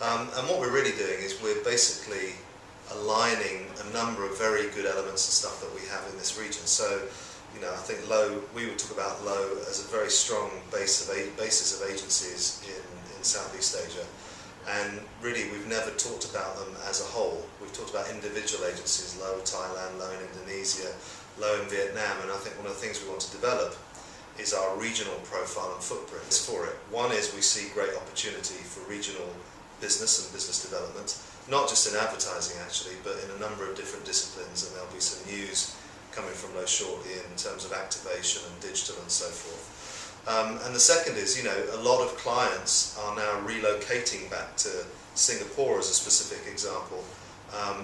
And what we're really doing is we're basically aligning a number of very good elements and stuff that we have in this region. So, you know, I think Lowe, we would talk about Lowe as a very strong basis of agencies in Southeast Asia. And really, we've never talked about them as a whole. We've talked about individual agencies, Lowe Thailand, Lowe in Indonesia, Lowe in Vietnam, and I think one of the things we want to develop is our regional profile and footprint for it. One is we see great opportunity for regional business and business development, not just in advertising actually, but in a number of different disciplines, and there'll be some news coming from Lowe shortly in terms of activation and digital and so forth. And the second is, you know, a lot of clients are now relocating back to Singapore as a specific example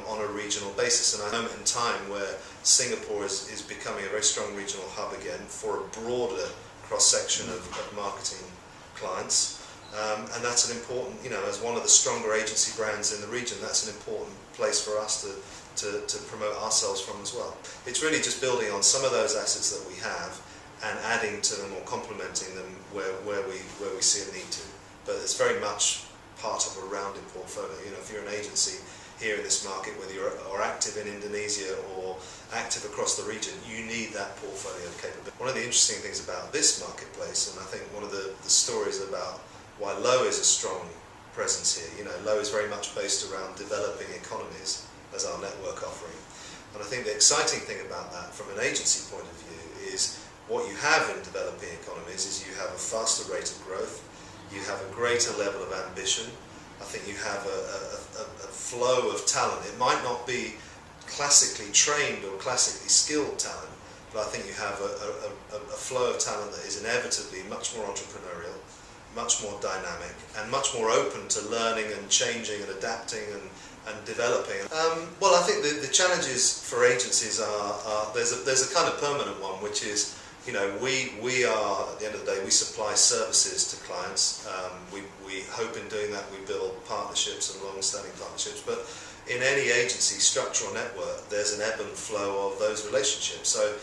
on a regional basis, and a moment in time where Singapore is becoming a very strong regional hub again for a broader cross-section of marketing clients. And that's an important, you know, as one of the stronger agency brands in the region, that's an important place for us to promote ourselves from as well. It's really just building on some of those assets that we have and adding to them or complementing them where we see a need to. But it's very much part of a rounded portfolio. You know, if you're an agency here in this market, whether you're active in Indonesia or active across the region, you need that portfolio of capability. One of the interesting things about this marketplace, and I think one of the stories about why Lowe is a strong presence here, you know, Lowe is very much based around developing economies as our network offering. And I think the exciting thing about that from an agency point of view is what you have in developing economies is you have a faster rate of growth, you have a greater level of ambition. I think you have a flow of talent. It might not be classically trained or classically skilled talent, but I think you have a flow of talent that is inevitably much more entrepreneurial, much more dynamic, and much more open to learning and changing and adapting and developing. Well, I think the challenges for agencies are there's a kind of permanent one, which is, you know, we are, at the end of the day, we supply services to clients. We hope in doing that we build partnerships and long-standing partnerships, but in any agency structural network there's an ebb and flow of those relationships. So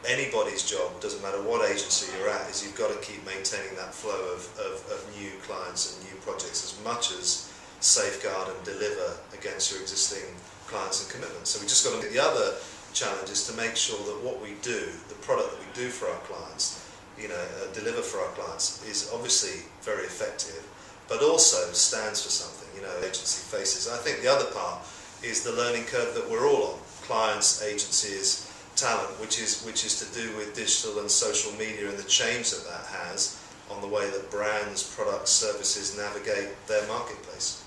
anybody's job, doesn't matter what agency you're at, is you've got to keep maintaining that flow of new clients and new projects as much as safeguard and deliver against your existing clients and commitments. So we just got to, the other challenge is to make sure that what we do, the product that we do for our clients, you know, deliver for our clients, is obviously very effective, but also stands for something, you know, agency faces. I think the other part is the learning curve that we're all on, clients, agencies, talent, which is to do with digital and social media and the change that has on the way that brands, products, services navigate their marketplace.